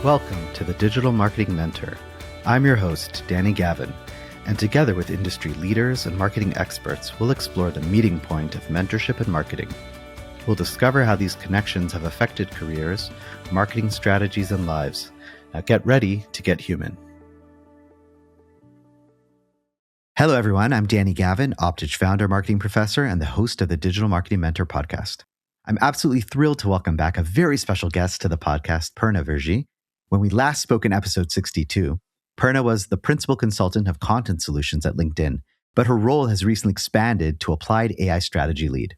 Welcome to the Digital Marketing Mentor. I'm your host, Danny Gavin, and together with industry leaders and marketing experts, we'll explore the meeting point of mentorship and marketing. We'll discover how these connections have affected careers, marketing strategies, and lives. Now get ready to get human. Hello, everyone. I'm Danny Gavin, Optage founder, marketing professor, and the host of the Digital Marketing Mentor podcast. I'm absolutely thrilled to welcome back a very special guest to the podcast, Purna Virji. When we last spoke in episode 62, Purna was the principal consultant of content solutions at LinkedIn, but her role has recently expanded to applied AI strategy lead.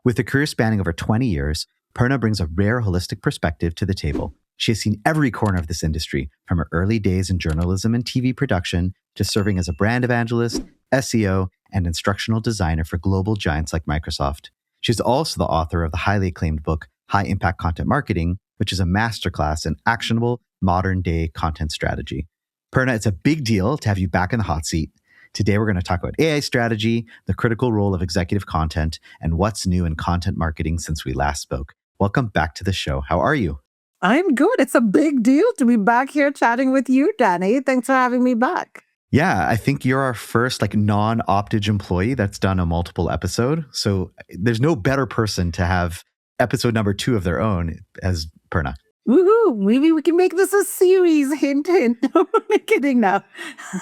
With a career spanning over 20 years, Purna brings a rare holistic perspective to the table. She has seen every corner of this industry, from her early days in journalism and TV production to serving as a brand evangelist, SEO, and instructional designer for global giants like Microsoft. She's also the author of the highly acclaimed book, High Impact Content Marketing, which is a masterclass in actionable modern-day content strategy. Purna, it's a big deal to have you back in the hot seat. Today, we're going to talk about AI strategy, the critical role of executive content, and what's new in content marketing since we last spoke. Welcome back to the show. How are you? I'm good. It's a big deal to be back here chatting with you, Danny. Thanks for having me back. Yeah, I think you're our first non-Optage employee that's done a multiple episode. So there's no better person to have episode number 2 of their own as Purna. Woohoo! Maybe we can make this a series. Hint, hint. I'm kidding now.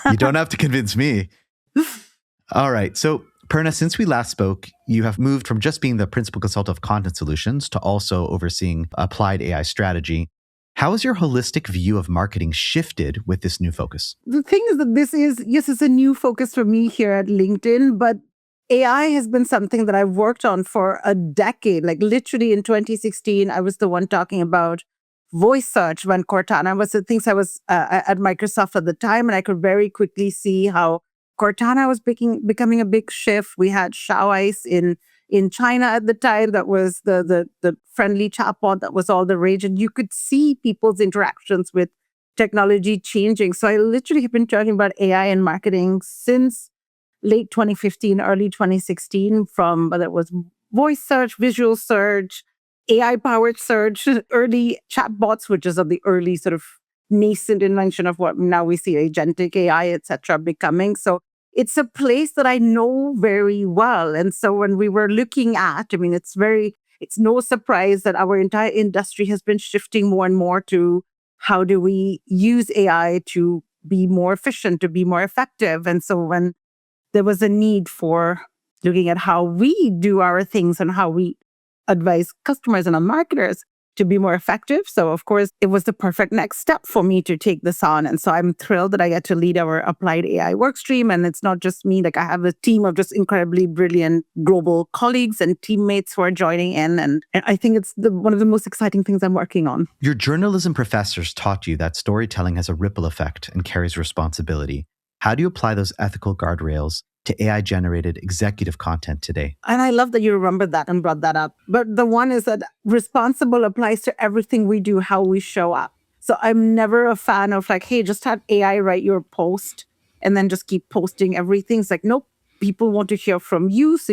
You don't have to convince me. All right. So Purna, since we last spoke, you have moved from just being the principal consultant of content solutions to also overseeing applied AI strategy. How has your holistic view of marketing shifted with this new focus? The thing is that it's a new focus for me here at LinkedIn, but AI has been something that I've worked on for a decade. Like literally in 2016, I was the one talking about voice search when Cortana was the things I was at Microsoft at the time. And I could very quickly see how Cortana was becoming a big shift. We had Xiaoice in China at the time. That was the friendly chatbot that was all the rage. And you could see people's interactions with technology changing. So I literally have been talking about AI in marketing since late 2015, early 2016, from whether it was voice search, visual search, AI-powered search, early chatbots, which is of the early sort of nascent invention of what now we see agentic AI, et cetera, becoming. So it's a place that I know very well. And so when we were looking at, it's no surprise that our entire industry has been shifting more and more to how do we use AI to be more efficient, to be more effective. And so when there was a need for looking at how we do our things and how we advise customers and marketers to be more effective. So, of course, it was the perfect next step for me to take this on. And so I'm thrilled that I get to lead our applied AI workstream. And it's not just me, I have a team of just incredibly brilliant global colleagues and teammates who are joining in. And I think it's one of the most exciting things I'm working on. Your journalism professors taught you that storytelling has a ripple effect and carries responsibility. How do you apply those ethical guardrails to AI-generated executive content today? And I love that you remembered that and brought that up. But the one is that responsible applies to everything we do, how we show up. So I'm never a fan of hey, just have AI write your post and then just keep posting everything. It's nope, people want to hear from you. So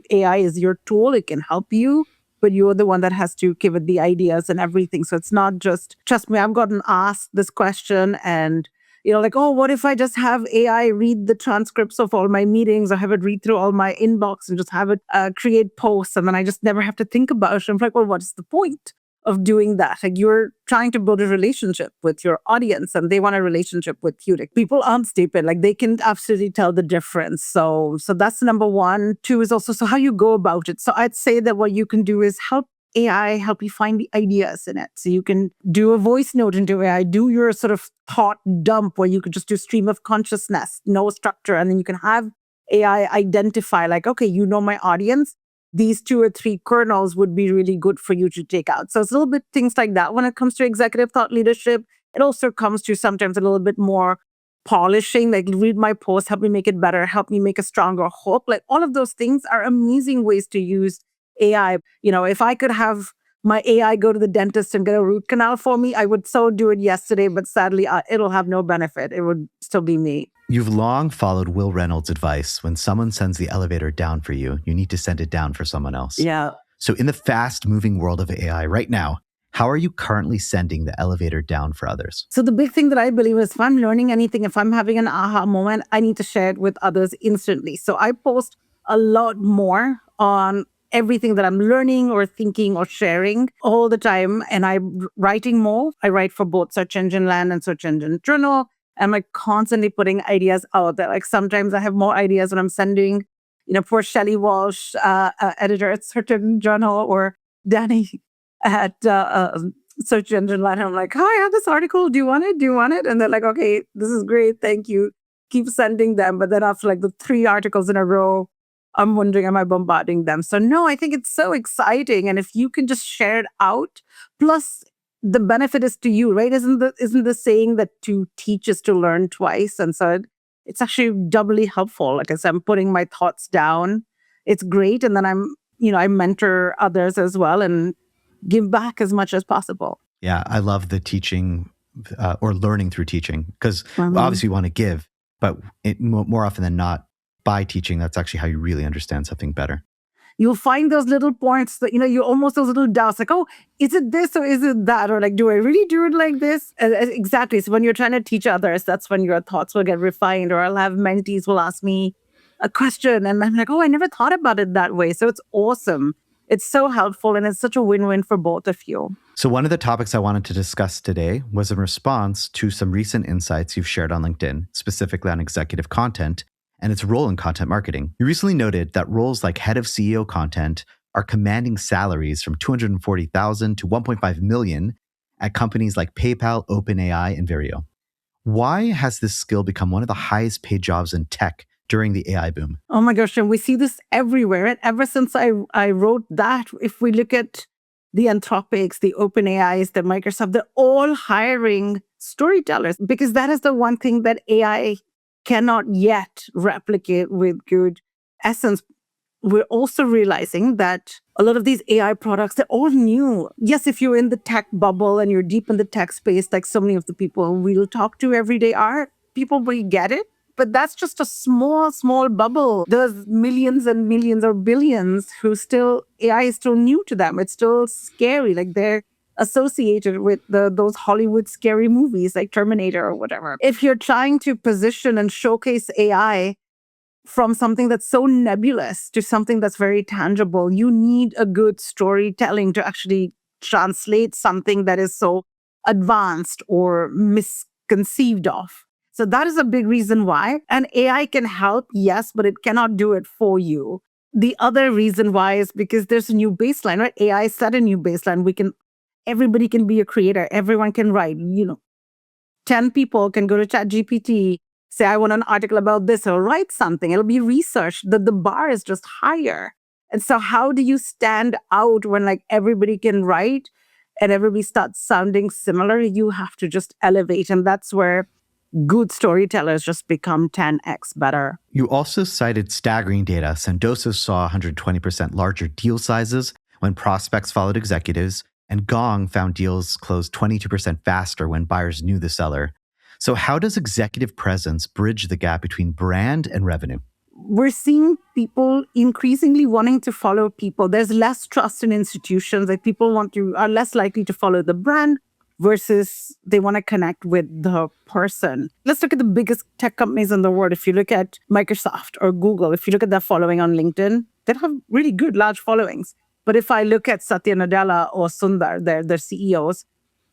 AI is your tool. It can help you, but you're the one that has to give it the ideas and everything. So it's not just, trust me, I've gotten asked this question and what if I just have AI read the transcripts of all my meetings or have it read through all my inbox and just have it create posts and then I just never have to think about it. I'm well, what is the point of doing that? You're trying to build a relationship with your audience and they want a relationship with you. People aren't stupid. They can absolutely tell the difference. So that's number one. 2 is also, so how you go about it. So I'd say that what you can do is help you find the ideas in it. So you can do a voice note into AI, do your sort of thought dump where you could just do stream of consciousness, no structure. And then you can have AI identify okay, my audience. These 2 or 3 kernels would be really good for you to take out. So it's a little bit things like that. When it comes to executive thought leadership, it also comes to sometimes a little bit more polishing, read my post, help me make it better, help me make a stronger hook. All of those things are amazing ways to use AI. If I could have my AI go to the dentist and get a root canal for me, I would so do it yesterday, but sadly, it'll have no benefit. It would still be me. You've long followed Will Reynolds' advice. When someone sends the elevator down for you, you need to send it down for someone else. Yeah. So in the fast-moving world of AI right now, How are you currently sending the elevator down for others? So the big thing that I believe is if I'm learning anything, if I'm having an aha moment, I need to share it with others instantly. So I post a lot more on everything that I'm learning or thinking or sharing all the time. And I'm writing more. I write for both Search Engine Land and Search Engine Journal. I'm like constantly putting ideas out there. Like sometimes I have more ideas when I'm sending, poor Shelley Walsh, editor at Search Engine Journal, or Danny at Search Engine Land. I'm like, hi, I have this article. Do you want it? Do you want it? And they're like, okay, this is great. Thank you. Keep sending them. But then after like the 3 articles in a row, I'm wondering, am I bombarding them? So no, I think it's so exciting. And if you can just share it out, plus the benefit is to you, right? Isn't the saying that to teach is to learn twice? And so it's actually doubly helpful. Like I said, I'm putting my thoughts down. It's great. And then I mentor others as well and give back as much as possible. Yeah, I love the teaching or learning through teaching because obviously you want to give, but more often than not, by teaching, that's actually how you really understand something better. You'll find those little points that, you almost those little doubts like, oh, is it this or is it that? Or like, do I really do it like this? Exactly. So when you're trying to teach others, that's when your thoughts will get refined. Or I'll have mentees will ask me a question and I'm like, oh, I never thought about it that way. So it's awesome. It's so helpful and it's such a win-win for both of you. So one of the topics I wanted to discuss today was in response to some recent insights you've shared on LinkedIn, specifically on executive content and its role in content marketing. You recently noted that roles like head of CEO content are commanding salaries from $240,000 to $1.5 million at companies like PayPal, OpenAI, and Virio. Why has this skill become one of the highest paid jobs in tech during the AI boom? Oh my gosh, and we see this everywhere. And ever since I wrote that, if we look at the Anthropics, the OpenAIs, the Microsoft, they're all hiring storytellers because that is the one thing that AI cannot yet replicate with good essence. We're also realizing that a lot of these AI products, they're all new. Yes, if you're in the tech bubble and you're deep in the tech space, like so many of the people we'll talk to every day are, people will get it. But that's just a small, small bubble. There's millions and millions or billions who AI is still new to them. It's still scary. Like they're associated with those Hollywood scary movies like Terminator or whatever. If you're trying to position and showcase AI from something that's so nebulous to something that's very tangible, you need a good storytelling to actually translate something that is so advanced or misconceived of. So that is a big reason why. And AI can help, yes, but it cannot do it for you. The other reason why is because there's a new baseline, right? AI set a new baseline. Everybody can be a creator. Everyone can write, 10 people can go to ChatGPT, say, I want an article about this, or write something. It'll be researched. The bar is just higher. And so how do you stand out when like everybody can write and everybody starts sounding similar? You have to just elevate. And that's where good storytellers just become 10x better. You also cited staggering data. Sendoso saw 120% larger deal sizes when prospects followed executives, and Gong found deals closed 22% faster when buyers knew the seller. So how does executive presence bridge the gap between brand and revenue? We're seeing people increasingly wanting to follow people. There's less trust in institutions. Like people are less likely to follow the brand versus they want to connect with the person. Let's look at the biggest tech companies in the world. If you look at Microsoft or Google, if you look at their following on LinkedIn, they have really good large followings. But if I look at Satya Nadella or Sundar, their CEOs,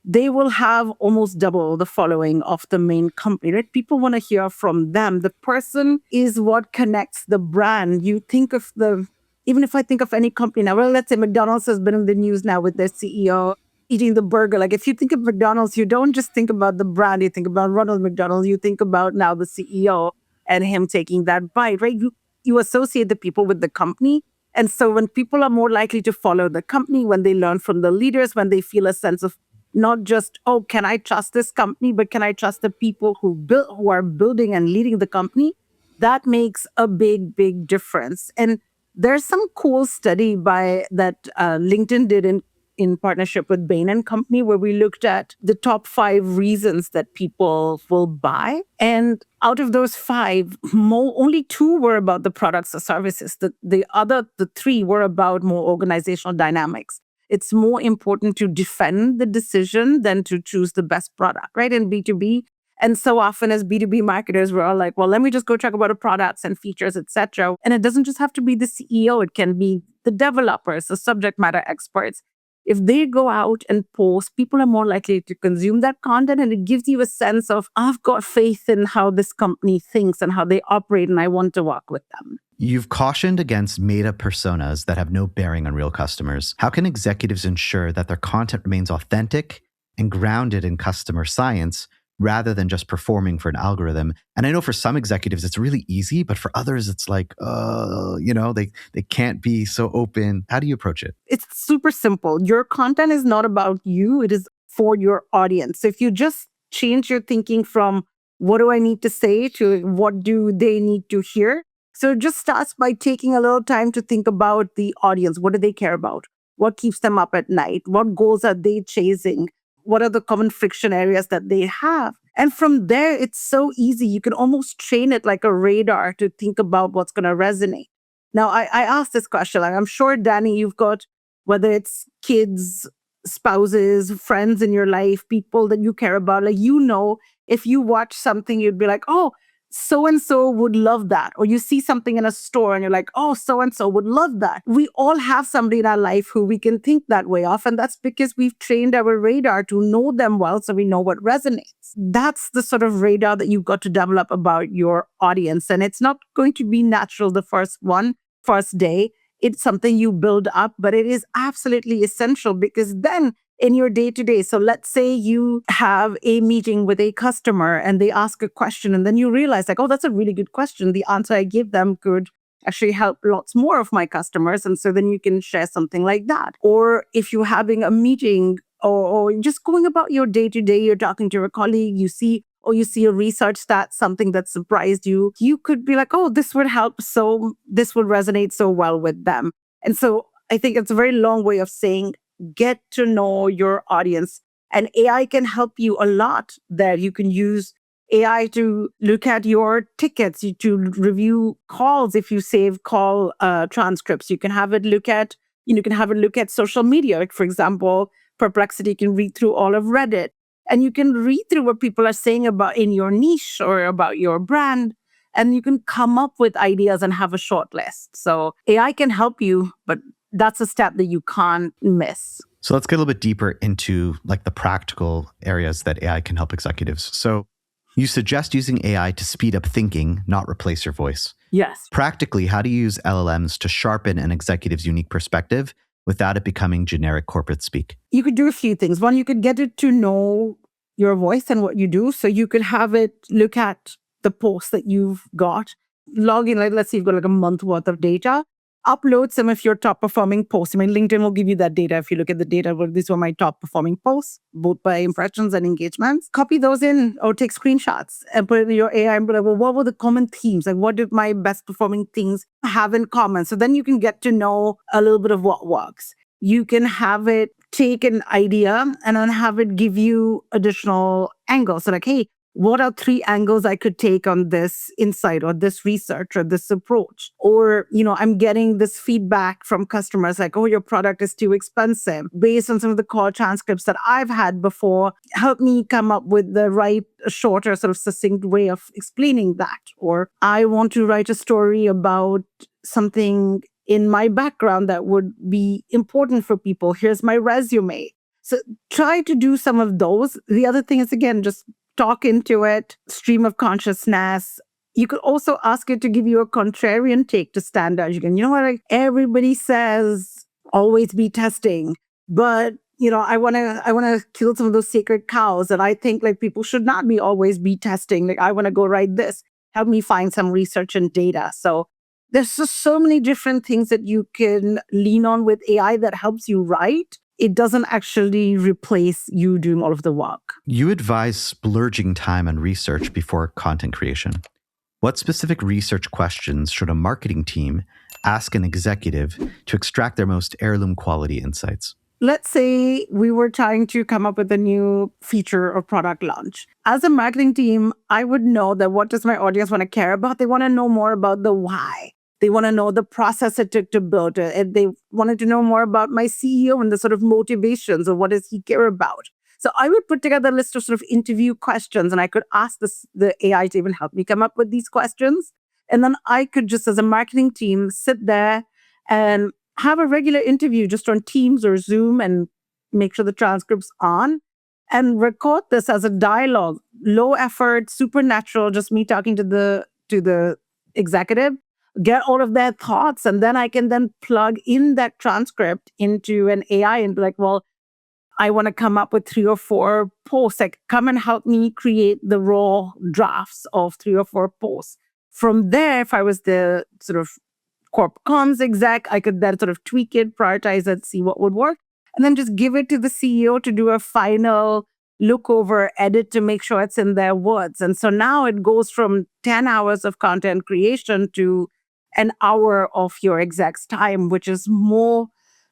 they will have almost double the following of the main company, right? People want to hear from them. The person is what connects the brand. Even if I think of any company now, well, let's say McDonald's has been in the news now with their CEO eating the burger. Like if you think of McDonald's, you don't just think about the brand, you think about Ronald McDonald, you think about now the CEO and him taking that bite, right? You associate the people with the company. And so when people are more likely to follow the company, when they learn from the leaders, when they feel a sense of not just, oh, can I trust this company, but can I trust the people who are building and leading the company? That makes a big, big difference. And there's some cool study that LinkedIn did in partnership with Bain and Company, where we looked at the top 5 reasons that people will buy. And out of those 5, only 2 were about the products or services. The 3 were about more organizational dynamics. it's more important to defend the decision than to choose the best product, right? In B2B. And so often as B2B marketers, we're all like, well, let me just go talk about the products and features, etc. And it doesn't just have to be the CEO. It can be the developers, the subject matter experts. If they go out and post, people are more likely to consume that content. And it gives you a sense of, I've got faith in how this company thinks and how they operate, and I want to work with them. You've cautioned against made-up personas that have no bearing on real customers. How can executives ensure that their content remains authentic and grounded in customer science rather than just performing for an algorithm? And I know for some executives, it's really easy, but for others, it's like, they can't be so open. How do you approach it? It's super simple. Your content is not about you. It is for your audience. So if you just change your thinking from what do I need to say to what do they need to hear? So it just starts by taking a little time to think about the audience. What do they care about? What keeps them up at night? What goals are they chasing? What are the common friction areas that they have? And from there, it's so easy. You can almost train it like a radar to think about what's going to resonate. Now, I asked this question. Like, I'm sure, Danny, you've got, whether it's kids, spouses, friends in your life, people that you care about, like, if you watch something, you'd be like, oh, so-and-so would love that. Or you see something in a store and you're like, oh, so-and-so would love that. We all have somebody in our life who we can think that way of. And that's because we've trained our radar to know them well, so we know what resonates. That's the sort of radar that you've got to develop about your audience. And it's not going to be natural the first day. It's something you build up, but it is absolutely essential because then in your day-to-day, so let's say you have a meeting with a customer and they ask a question and then you realize like, oh, that's a really good question. The answer I give them could actually help lots more of my customers. And so then you can share something like that. Or if you're having a meeting or just going about your day-to-day, you're talking to a colleague, you see a research stat, something that surprised you, you could be like, oh, this would help. So this would resonate so well with them. And so I think it's a very long way of saying, get to know your audience. And AI can help you a lot there. You can use AI to look at your tickets, to review calls if you save call transcripts. You can have it look at, social media. Like, for example, Perplexity can read through all of Reddit. And you can read through what people are saying about in your niche or about your brand. And you can come up with ideas and have a short list. So AI can help you, but that's a step that you can't miss. So let's get a little bit deeper into like the practical areas that AI can help executives. So you suggest using AI to speed up thinking, not replace your voice. Yes. Practically, how do you use LLMs to sharpen an executive's unique perspective without it becoming generic corporate speak? You could do a few things. One, you could get it to know your voice and what you do. So you could have it look at the posts that you've got, log in, like, let's say you've got like a month worth of data, upload some of your top performing posts. I mean, LinkedIn will give you that data. If you look at the data, well, these were my top performing posts, both by impressions and engagements. Copy those in or take screenshots and put it in your AI and be like, well, what were the common themes? Like, what did my best performing things have in common? So then you can get to know a little bit of what works. You can have it take an idea and then have it give you additional angles. So like, hey, what are 3 angles I could take on this insight or this research or this approach? Or, I'm getting this feedback from customers like, oh, your product is too expensive. Based on some of the call transcripts that I've had before, help me come up with the right, shorter, sort of succinct way of explaining that. Or I want to write a story about something in my background that would be important for people. Here's my resume. So try to do some of those. The other thing is, again, just talk into it, stream of consciousness. You could also ask it to give you a contrarian take to stand out. You can, like, everybody says always be testing, but I want to kill some of those sacred cows, and I think like people should not be always be testing. Like, I want to go write this. Help me find some research and data. So there's just so many different things that you can lean on with AI that helps you write. It doesn't actually replace you doing all of the work. You advise splurging time on research before content creation. What specific research questions should a marketing team ask an executive to extract their most heirloom quality insights? Let's say we were trying to come up with a new feature or product launch. As a marketing team, I would know that what does my audience want to care about? They want to know more about the why. They want to know the process it took to build it. And they wanted to know more about my CEO and the sort of motivations of what does he care about. So I would put together a list of sort of interview questions, and I could ask the AI to even help me come up with these questions. And then I could just, as a marketing team, sit there and have a regular interview just on Teams or Zoom and make sure the transcript's on and record this as a dialogue, low effort, supernatural, just me talking to the executive, get all of their thoughts, and then I can then plug in that transcript into an AI and be like, well, I want to come up with 3 or 4 posts. Like, come and help me create the raw drafts of 3 or 4 posts. From there, if I was the sort of corp comms exec, I could then sort of tweak it, prioritize it, see what would work, and then just give it to the CEO to do a final look over, edit to make sure it's in their words. And so now it goes from 10 hours of content creation to an hour of your exec's time, which is more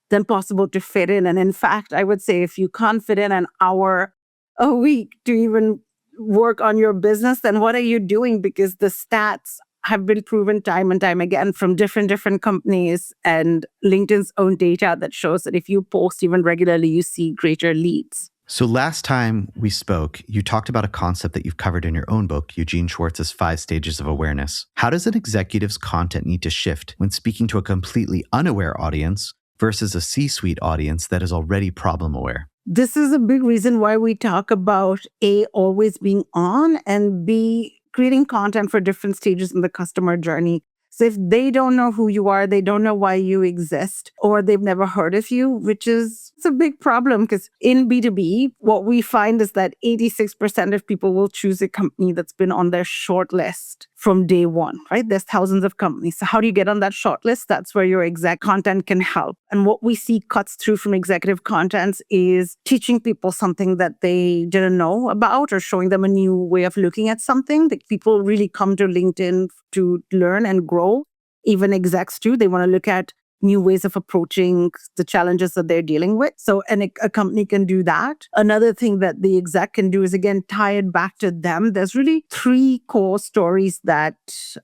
than possible to fit in. And in fact, I would say if you can't fit in an hour a week to even work on your business, then what are you doing? Because the stats have been proven time and time again from different companies and LinkedIn's own data that shows that if you post even regularly, you see greater leads. So last time we spoke, you talked about a concept that you've covered in your own book, Eugene Schwartz's 5 Stages of Awareness. How does an executive's content need to shift when speaking to a completely unaware audience versus a C-suite audience that is already problem aware? This is a big reason why we talk about A, always being on, and B, creating content for different stages in the customer journey. So if they don't know who you are, they don't know why you exist, or they've never heard of you, which is it's a big problem because in B2B, what we find is that 86% of people will choose a company that's been on their short list from day one, right? There's thousands of companies. So how do you get on that short list? That's where your exec content can help. And what we see cuts through from executive contents is teaching people something that they didn't know about or showing them a new way of looking at something. That people really come to LinkedIn to learn and grow. Even execs too, they want to look at new ways of approaching the challenges that they're dealing with. So a company can do that. Another thing that the exec can do is, again, tie it back to them. There's really 3 core stories that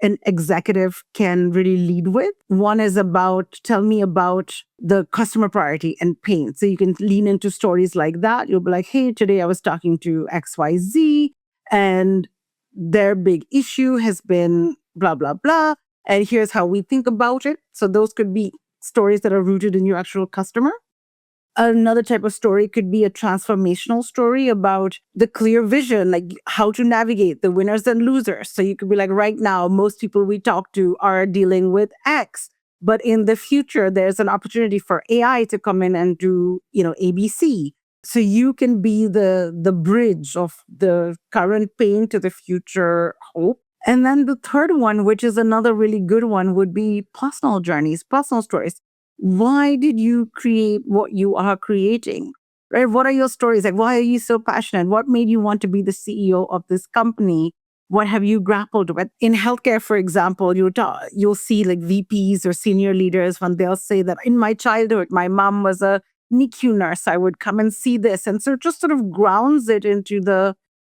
an executive can really lead with. One is about, tell me about the customer priority and pain. So you can lean into stories like that. You'll be like, hey, today I was talking to XYZ and their big issue has been blah, blah, blah. And here's how we think about it. So those could be stories that are rooted in your actual customer. Another type of story could be a transformational story about the clear vision, like how to navigate the winners and losers. So you could be like, right now, most people we talk to are dealing with X. But in the future, there's an opportunity for AI to come in and do, ABC. So you can be the bridge of the current pain to the future hope. And then the third one, which is another really good one, would be personal journeys, personal stories. Why did you create what you are creating? Right? What are your stories? Like, why are you so passionate? What made you want to be the CEO of this company? What have you grappled with? In healthcare, for example, you'll see like VPs or senior leaders when they'll say that in my childhood, my mom was a NICU nurse. I would come and see this. And so it just sort of grounds it into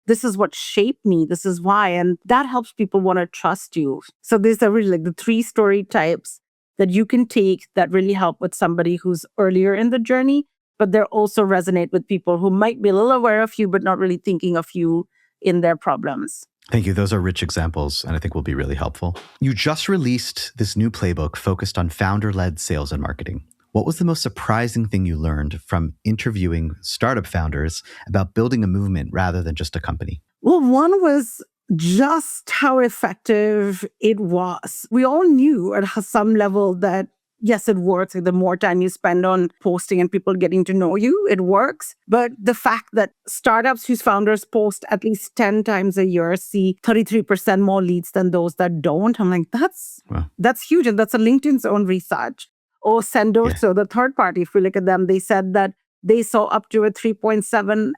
this is what shaped me. This is why. And that helps people want to trust you. So these are really like the 3 story types that you can take that really help with somebody who's earlier in the journey, but they also resonate with people who might be a little aware of you, but not really thinking of you in their problems. Thank you. Those are rich examples, and I think will be really helpful. You just released this new playbook focused on founder-led sales and marketing. What was the most surprising thing you learned from interviewing startup founders about building a movement rather than just a company? Well, one was just how effective it was. We all knew at some level that, yes, it works. The more time you spend on posting and people getting to know you, it works. But the fact that startups whose founders post at least 10 times a year see 33% more leads than those that don't, I'm like, that's huge. And that's a LinkedIn's own research. Or Sendoso, the third party, if we look at them, they said that they saw up to a 3.7x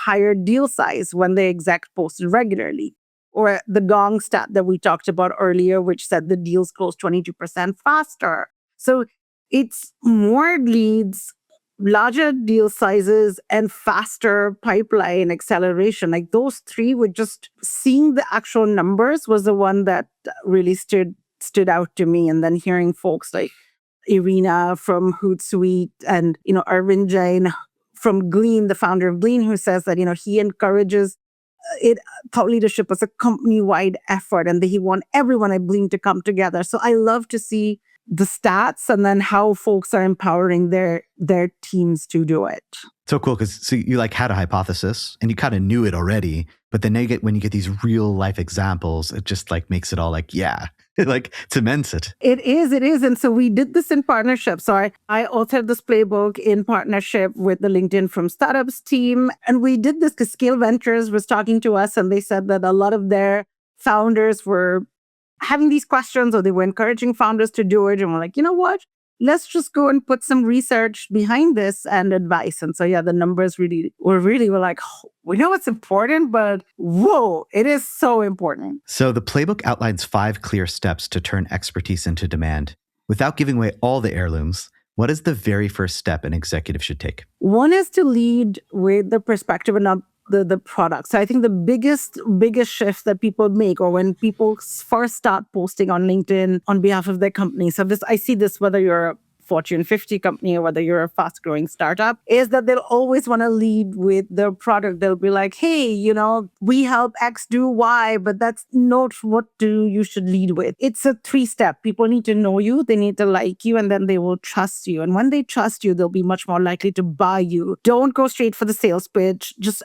higher deal size when the exec posted regularly. Or the Gong stat that we talked about earlier, which said the deals closed 22% faster. So it's more leads, larger deal sizes, and faster pipeline acceleration. Like those 3 were just seeing the actual numbers was the one that really stood stood out to me. And then hearing folks like Irina from Hootsuite and, Arvind Jain from Glean, the founder of Glean, who says that, he encourages thought leadership as a company-wide effort and that he wants everyone at Glean to come together. So I love to see the stats and then how folks are empowering their teams to do it. So cool, because you had a hypothesis and you kind of knew it already, but then when you get these real life examples, it just makes it all yeah, it cements it. It is. And so we did this in partnership. So I authored this playbook in partnership with the LinkedIn from Startups team. And we did this because Scale Ventures was talking to us and they said that a lot of their founders were having these questions or they were encouraging founders to do it. And we're like, you know what? Let's just go and put some research behind this and advice. And so, yeah, the numbers were like, oh, we know it's important, but whoa, it is so important. So the playbook outlines 5 clear steps to turn expertise into demand. Without giving away all the heirlooms, what is the very first step an executive should take? One is to lead with the perspective and not the product. So I think the biggest shift that people make, or when people first start posting on LinkedIn on behalf of their company, so I see this whether you're a Fortune 50 company or whether you're a fast-growing startup, is that they'll always want to lead with their product. They'll be like, hey, we help X do Y, but that's not what you should lead with. It's a 3-step. People need to know you, they need to like you, and then they will trust you. And when they trust you, they'll be much more likely to buy you. Don't go straight for the sales pitch. Just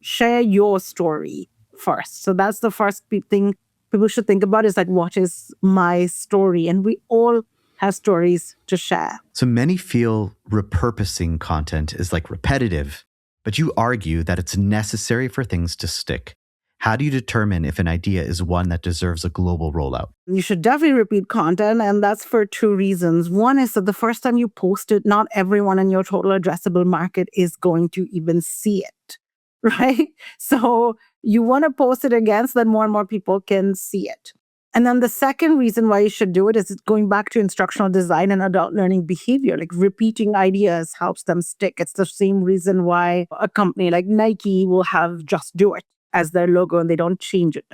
share your story first. So that's the first thing people should think about is what is my story? And we all have stories to share. So many feel repurposing content is repetitive, but you argue that it's necessary for things to stick. How do you determine if an idea is one that deserves a global rollout? You should definitely repeat content, and that's for 2 reasons. One is that the first time you post it, not everyone in your total addressable market is going to even see it. Right? So you want to post it again so that more and more people can see it. And then the second reason why you should do it is it's going back to instructional design and adult learning behavior. Repeating ideas helps them stick. It's the same reason why a company like Nike will have Just Do It as their logo and they don't change it.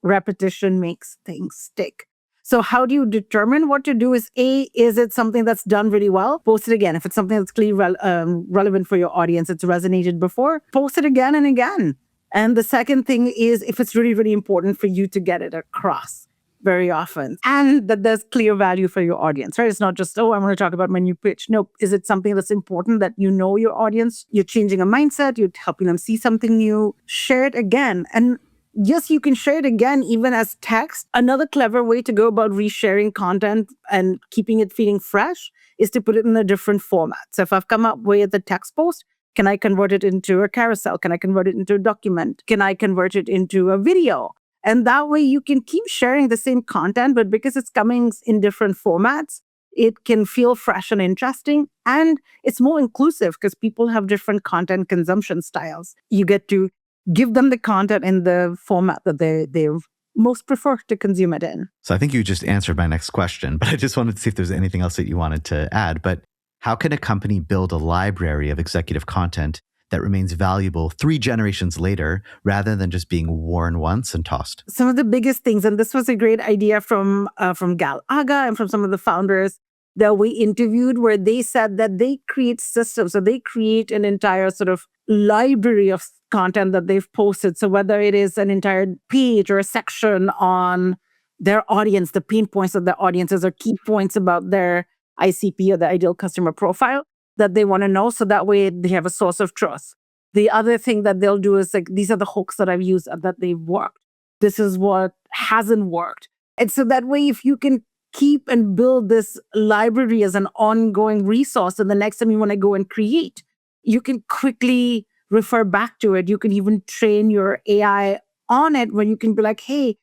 Repetition makes things stick. So how do you determine what to do is it something that's done really well? Post it again. If it's something that's clearly relevant for your audience, it's resonated before, post it again and again. And the second thing is if it's really, really important for you to get it across very often and that there's clear value for your audience, right? It's not just, I want to talk about my new pitch. No, is it something that's important that your audience, you're changing a mindset, you're helping them see something new, share it again. And yes, you can share it again, even as text. Another clever way to go about resharing content and keeping it feeling fresh is to put it in a different format. So if I've come up with a text post, can I convert it into a carousel? Can I convert it into a document? Can I convert it into a video? And that way you can keep sharing the same content, but because it's coming in different formats, it can feel fresh and interesting. And it's more inclusive because people have different content consumption styles. You get to give them the content in the format that they most prefer to consume it in. So I think you just answered my next question, but I just wanted to see if there's anything else that you wanted to add. But how can a company build a library of executive content that remains valuable 3 generations later rather than just being worn once and tossed? Some of the biggest things, and this was a great idea from Gal Aga and from some of the founders that we interviewed, where they said that they create systems, so they create an entire sort of library of content that they've posted. So whether it is an entire page or a section on their audience, the pain points of their audiences or key points about their ICP or the ideal customer profile that they want to know. So that way they have a source of truth. The other thing that they'll do is these are the hooks that I've used that they've worked. This is what hasn't worked. And so that way, if you can keep and build this library as an ongoing resource, and the next time you want to go and create, you can quickly refer back to it. You can even train your AI on it when you can be like, hey,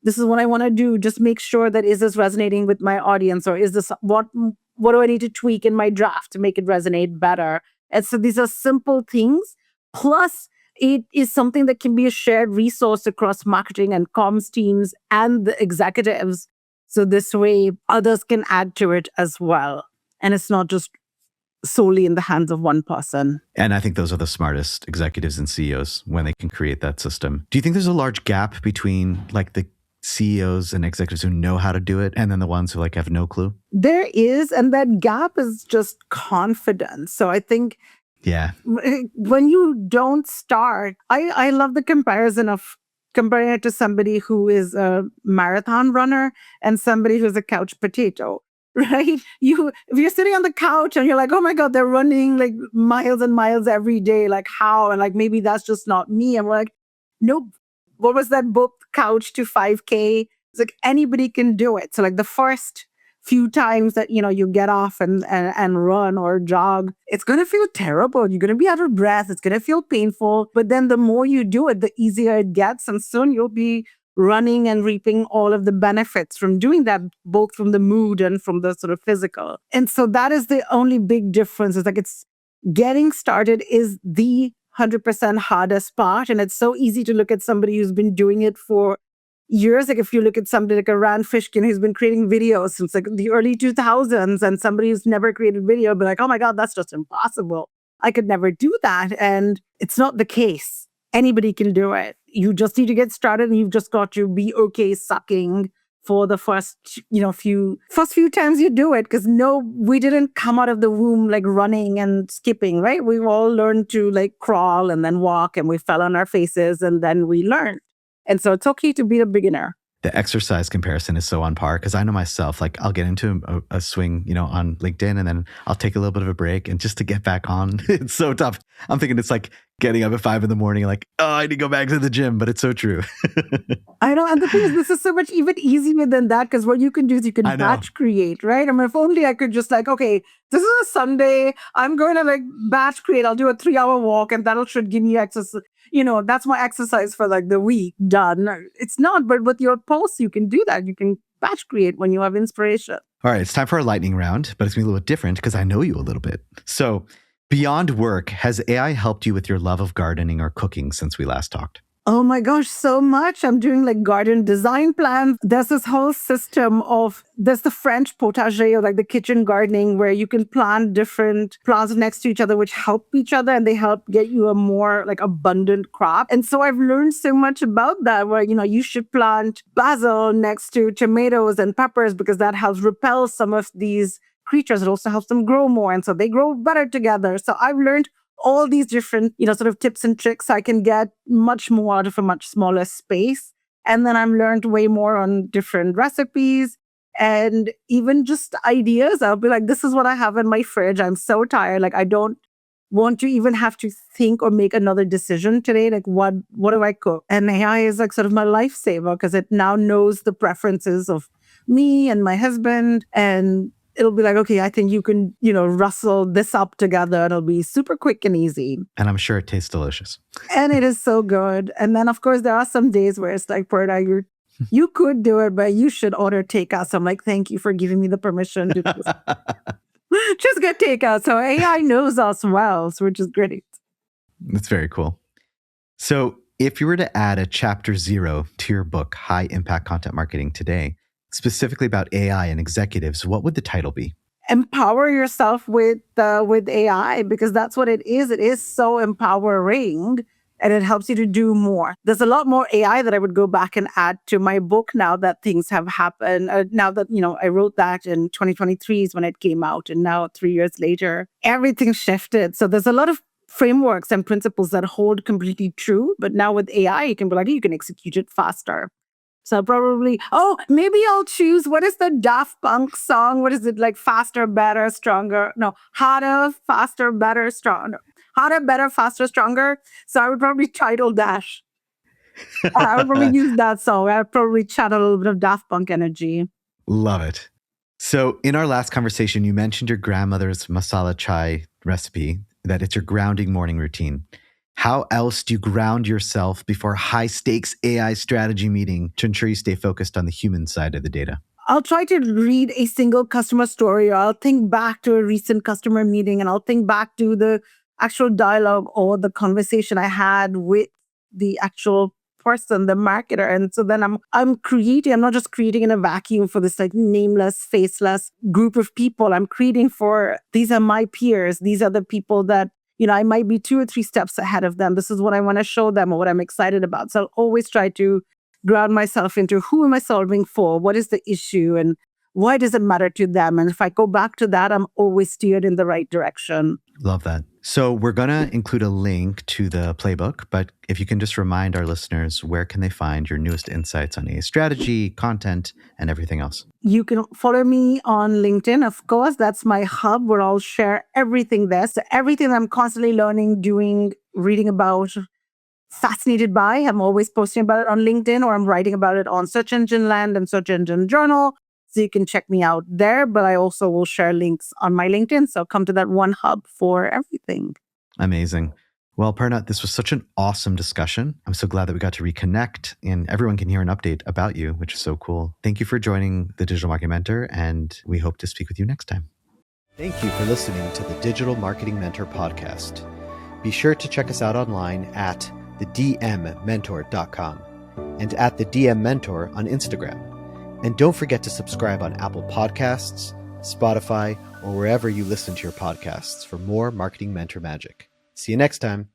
this is what I want to do. Just make sure that is this resonating with my audience, or is this what do I need to tweak in my draft to make it resonate better? And so these are simple things. Plus, it is something that can be a shared resource across marketing and comms teams and the executives. So this way, others can add to it as well. And it's not just solely in the hands of one person. And I think those are the smartest executives and CEOs when they can create that system. Do you think there's a large gap between the CEOs and executives who know how to do it and then the ones who like have no clue? There is, and that gap is just confidence. So I think Yeah. when you don't start, I love the comparison of comparing it to somebody who is a marathon runner and somebody who's a couch potato, right? If you're sitting on the couch and you're like, oh my God, they're running like miles and miles every day, like how? And like maybe that's just not me. I'm like, nope. What was that book, Couch to 5K? It's like anybody can do it. So like the first few times that you get off and run or jog, it's going to feel terrible. You're going to be out of breath. It's going to feel painful. But then the more you do it, the easier it gets. And soon you'll be running and reaping all of the benefits from doing that, both from the mood and from the sort of physical. And so that is the only big difference. It's like it's getting started is the 100% hardest part. And it's so easy to look at somebody who's been doing it for years. Like if you look at somebody like a Rand Fishkin who's been creating videos since like the early 2000s, and somebody who's never created video, be like, oh my God, that's just impossible. I could never do that. And it's not the case. Anybody can do it. You just need to get started, and you've just got to be okay sucking for the first few times you do it. Because no, we didn't come out of the womb like running and skipping, right? We've all learned to like crawl and then walk, and we fell on our faces and then we learned. And so it's okay to be a beginner. The exercise comparison is so on par because I know myself, like I'll get into a swing, on LinkedIn, and then I'll take a little bit of a break, and just to get back on, it's so tough. I'm thinking it's like getting up at 5 a.m, like, oh, I need to go back to the gym, but it's so true. I know. And the thing is, this is so much even easier than that, because what you can do is you can batch create, right? I mean, if only I could just like, okay, this is a Sunday, I'm going to like batch create. I'll do a 3-hour walk, and that'll should give me exercise. That's my exercise for like the week done. It's not, but with your posts, you can do that. You can batch create when you have inspiration. All right, it's time for our lightning round, but it's going to be a little different because I know you a little bit. So beyond work, has AI helped you with your love of gardening or cooking since we last talked? Oh my gosh, so much. I'm doing like garden design plans. There's this whole system there's the French potager, or like the kitchen gardening, where you can plant different plants next to each other, which help each other, and they help get you a more like abundant crop. And so I've learned so much about that, where, you should plant basil next to tomatoes and peppers, because that helps repel some of these creatures. It also helps them grow more. And so they grow better together. So I've learned all these different, sort of tips and tricks. I can get much more out of a much smaller space. And then I've learned way more on different recipes and even just ideas. I'll be like, this is what I have in my fridge. I'm so tired. Like, I don't want to even have to think or make another decision today. Like, what do I cook? And AI is like sort of my lifesaver, because it now knows the preferences of me and my husband, and it'll be like, okay, I think you can, rustle this up together. And it'll be super quick and easy. And I'm sure it tastes delicious. And it is so good. And then, of course, there are some days where it's like, Purna, you could do it, but you should order takeout. So I'm like, thank you for giving me the permission to just get takeout. So AI knows us well, which is great. That's very cool. So if you were to add a chapter 0 to your book, High Impact Content Marketing Today, specifically about AI and executives, what would the title be? Empower yourself with AI, because that's what it is. It is so empowering, and it helps you to do more. There's a lot more AI that I would go back and add to my book now that things have happened. Now that, I wrote that in 2023 is when it came out, and now 3 years later, everything shifted. So there's a lot of frameworks and principles that hold completely true. But now with AI, you can be like, you can execute it faster. So maybe I'll choose, what is the Daft Punk song? What is it, like faster, better, stronger? No, harder, faster, better, stronger. Harder, better, faster, stronger. So I would probably title Dash. I would probably use that song. I would probably channel a little bit of Daft Punk energy. Love it. So in our last conversation, you mentioned your grandmother's masala chai recipe, that it's your grounding morning routine. How else do you ground yourself before a high-stakes AI strategy meeting to ensure you stay focused on the human side of the data? I'll try to read a single customer story, or I'll think back to a recent customer meeting, and I'll think back to the actual dialogue or the conversation I had with the actual person, the marketer. And so then I'm creating, I'm not just creating in a vacuum for this like nameless, faceless group of people. I'm creating for, these are my peers. These are the people that, I might be 2 or 3 steps ahead of them. This is what I want to show them or what I'm excited about. So I'll always try to ground myself into who am I solving for? What is the issue? And why does it matter to them? And if I go back to that, I'm always steered in the right direction. Love that. So we're going to include a link to the playbook, but if you can just remind our listeners, where can they find your newest insights on AI strategy, content, and everything else? You can follow me on LinkedIn, of course. That's my hub where I'll share everything there. So everything I'm constantly learning, doing, reading about, fascinated by, I'm always posting about it on LinkedIn, or I'm writing about it on Search Engine Land and Search Engine Journal. So you can check me out there, but I also will share links on my LinkedIn. So come to that one hub for everything. Amazing. Well, Purna, this was such an awesome discussion. I'm so glad that we got to reconnect and everyone can hear an update about you, which is so cool. Thank you for joining the Digital Marketing Mentor, and we hope to speak with you next time. Thank you for listening to the Digital Marketing Mentor podcast. Be sure to check us out online at thedmmentor.com and at the DM Mentor on Instagram. And don't forget to subscribe on Apple Podcasts, Spotify, or wherever you listen to your podcasts for more Marketing Mentor magic. See you next time.